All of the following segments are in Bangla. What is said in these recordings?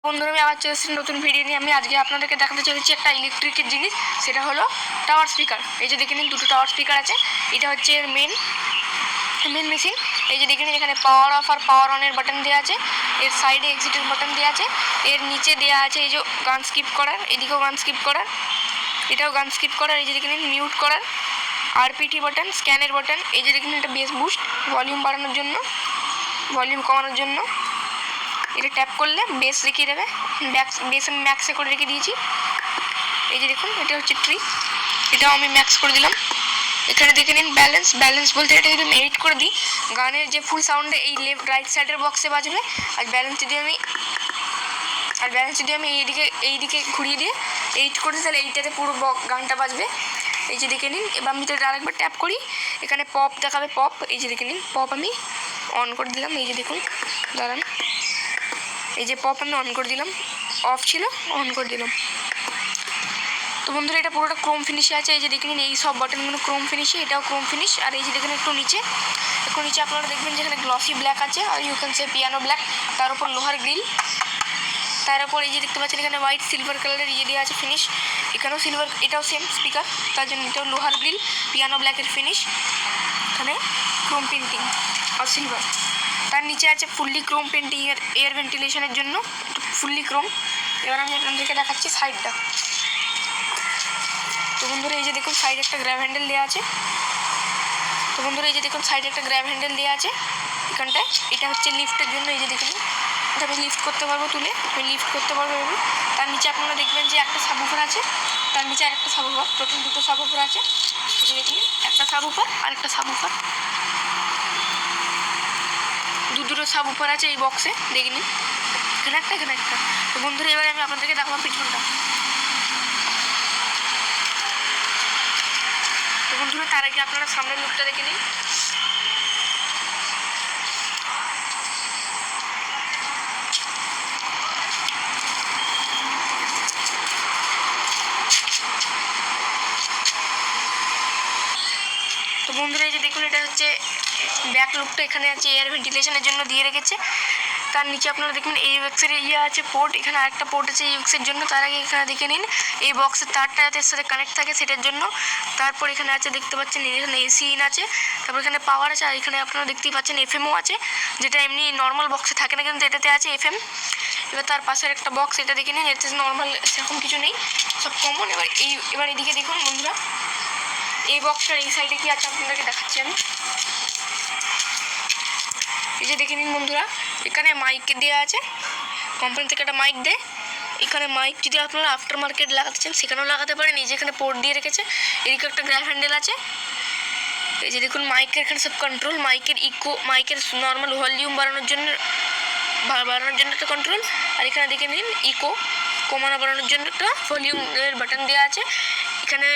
বন্ধুরা আমি আবার চলে এসেছি নতুন ভিডিও নিয়ে। আমি আজকে আপনাদেরকে দেখাতে চলেছি একটা ইলেকট্রিকের জিনিস, সেটা হলো টাওয়ার স্পিকার। এই যে দেখে নিন দুটো টাওয়ার স্পিকার আছে। এটা হচ্ছে এর মেন মেশিন। এই যে দেখে নিন এখানে power of R power অনের button দেওয়া আছে, এর সাইডে এক্সিটের বাটন দেওয়া আছে, এর নিচে দেওয়া আছে এই যে গান স্কিপ করার, এদিকেও গান স্কিপ করার, এটাও গান স্কিপ করার। এই যে দেখে নিন মিউট করার, আরপিটি বাটন, স্ক্যানের বাটন। এই যে দেখে নিন এটা বেস বুস্ট, ভলিউম বাড়ানোর জন্য, ভলিউম কমানোর জন্য। এটা ট্যাপ করলে বেস রেখে দেবে, বেস আমি ম্যাক্সে করে রেখে দিয়েছি। এই যে দেখুন এটা হচ্ছে ট্রিক, এটাও আমি ম্যাক্স করে দিলাম। এখানে দেখে নিন ব্যালেন্স বলতে এটা যদি আমি এডিট করে দিই, গানের যে ফুল সাউন্ডে এই লেফট রাইট সাইডের বক্সে বাজবে। আর ব্যালেন্স যদি আমি এইদিকে ঘুরিয়ে দিয়ে এইট করি, তাহলে এইটাতে পুরো গানটা বাজবে। এই যে দেখে নিন। এবার আমি যদি আরেকবার ট্যাপ করি, এখানে পপ দেখাবে, পপ। এই যে দেখে নিন পপ আমি অন করে দিলাম। এই যে দেখুন, দাঁড়ান, এই যে পপ আমি অন করে দিলাম, অফ ছিল অন করে দিলাম। তো বন্ধুরা এটা পুরোটা ক্রোম ফিনিশে আছে। এই যে দেখে নিন এই সব বাটনগুলো ক্রোম ফিনিশে, এটাও ক্রোম ফিনিশ। আর এই যে দেখেন একটু নিচে আপনারা দেখবেন যেখানে গ্লসি ব্ল্যাক আছে, আর you can say piano black, তার উপর লোহার গ্রিল, তার উপর এই যে দেখতে পাচ্ছেন এখানে হোয়াইট সিলভার কালারের ইয়ে দেওয়া আছে ফিনিশ। এখানেও সিলভার, এটাও সেম স্পিকার, তার জন্য এটাও লোহার গ্রিল, পিয়ানো ব্ল্যাকের ফিনিশ, এখানে ক্রোম পেন্টিং আর সিলভার। তার নিচে আছে ফুললি ক্রোম পেন্টিং এয়ার ভেন্টিলেশনের জন্য, ফুললি ক্রোম। এবার আমি আপনাদেরকে দেখাচ্ছি সাইডটা। তো বন্ধুরা এই যে দেখুন সাইডে একটা গ্র্যাব হ্যান্ডেল দেওয়া আছে। এখানটায় এটা হচ্ছে লিফটের জন্য। এই যে দেখুন এটা আমি লিফট করতে পারবো, তুলে আমি লিফট করতে পারবো এভাবে। তার নিচে আপনারা দেখবেন যে একটা সাবউফার আছে, তার নিচে আর একটা সাবউফার, টোটাল দুটো সাবউফার আছে। এই যে দেখুন একটা সাবউফার আর একটা সাবউফার, দুটো সাবউফার আছে এই বক্সে, দেখে নিন এখানে একটা। তো বন্ধুরা এবারে আমি আপনাদেরকে দেখাবো পিছনটা। তো বন্ধুরা তার আগে আপনারা সামনের লুকটা দেখে নিন। তো বন্ধুরা এই যে দেখুন এটা হচ্ছে ব্যাক লুকটা, এখানে আছে এয়ার ভেন্টিলেশনের জন্য দিয়ে রেখেছে। তার নিচে আপনারা দেখবেন এই বক্সের আছে পোর্ট, এখানে আরেকটা পোর্ট আছে এই বক্সের জন্য। তার আগে এখানে দেখে নিন এই বক্সের তারটা যাতে এর সাথে কানেক্ট থাকে সেটার জন্য। তারপর এখানে আছে দেখতে পাচ্ছেন এখানে এসি ইন আছে, তারপর এখানে পাওয়ার আছে, আর এখানে আপনারা দেখতেই পাচ্ছেন এফএমও আছে, যেটা এমনি নর্মাল বক্সে থাকে না, কিন্তু এটাতে আছে এফএম। এবার তার পাশের একটা বক্স, এটা দেখে নিন, এতে নর্মাল সেরকম কিছু নেই, সব কমন। এবার এদিকে দেখুন বন্ধুরা এই বক্সটার এই সাইডে কি আছে আপনাদেরকে দেখাচ্ছি আমি। এই যে দেখে নিন বন্ধুরা এখানে মাইক দেওয়া আছে, কোম্পানি থেকে একটা মাইক দেয়। এখানে মাইক যদি আপনারা আফটার মার্কেট লাগাতে চান সেখানেও লাগাতে পারেন। এই যে এখানে পোর্ট দিয়ে রেখেছে, এদিকে একটা গ্র্যাব হ্যান্ডেল আছে। এই যে দেখুন মাইকের এখানে সব কন্ট্রোল, মাইকের ইকো, মাইকের নর্মাল ভলিউম বাড়ানোর জন্য একটা কন্ট্রোল। আর এখানে দেখে নিন ইকো কমানো বাড়ানোর জন্য একটা ভলিউমের বাটন দেওয়া আছে। এখানে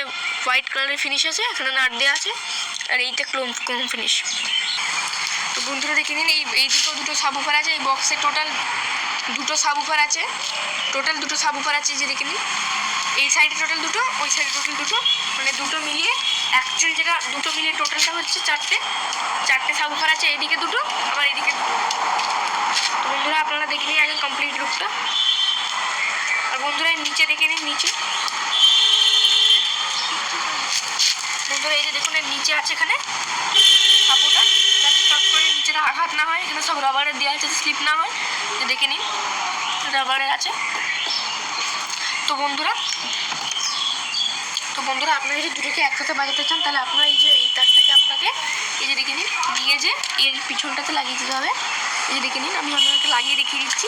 হোয়াইট কালারের ফিনিশ আছে, এখানে নাট দেওয়া আছে, আর এইটা ক্রোম ফিনিশ। তো বন্ধুরা দেখে নিন এই দুটো সাবউফার আছে এই বক্সে, টোটাল দুটো সাবউফার আছে, এই যে দেখে নিন এই সাইডে টোটাল দুটো, ওই সাইডে টোটাল দুটো, মানে দুটো মিলিয়ে অ্যাকচুয়ালি যেটা দুটো মিলিয়ে টোটালটা হচ্ছে চারটে সাবউফার আছে, এইদিকে দুটো আবার এইদিকে দুটো। তো বন্ধুরা আপনারা দেখে নিন আগে কমপ্লিট লুকটা। আর বন্ধুরা নিচে দেখে নিন, বন্ধুরা এই যে দেখুন এর নিচে আছে এখানে সাপোর্টার, যাতে চট করে নিচেটা আঘাত না হয়। এখানে সব রাবারের দেওয়া আছে, স্লিপ না হয়। দেখে নিন রাবারের আছে। তো বন্ধুরা আপনারা যদি দুটোকে একসাথে বাজাতে চান, তাহলে আপনারা এই যে এই তারটাকে আপনাকে এই যে দেখে নিন নিয়ে যে এর পিছনটাতে লাগিয়ে দিতে হবে। এই যে দেখে নিন আমি আপনাকে লাগিয়ে দেখিয়ে দিচ্ছি।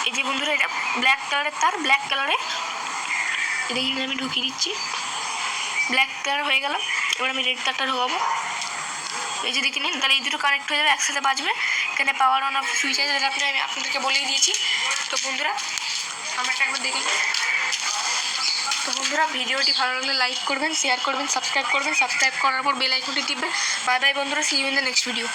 এই যে বন্ধুরা এটা ব্ল্যাক কালারের তার, ব্ল্যাক কালারে দেখে আমি ঢুকিয়ে দিচ্ছি, ব্ল্যাক কালার হয়ে গেল। এবার আমি রেড তারটা ঢোকাবো। এই যে দেখে নিন তাহলে এই দুটো কানেক্ট হয়ে যাবে, একসাথে বাজবে। এখানে পাওয়ার অন অফ সুইচ আছে, যেটা আমি আপনাদেরকে বলেই দিয়েছি। তো বন্ধুরা আমরা একবার দেখি। তো বন্ধুরা ভিডিওটি ভালো লাগলে লাইক করবেন, শেয়ার করবেন, সাবস্ক্রাইব করার পর বেল আইকনটি টিপবেন। বাই বাই বন্ধুরা, see you in the next video.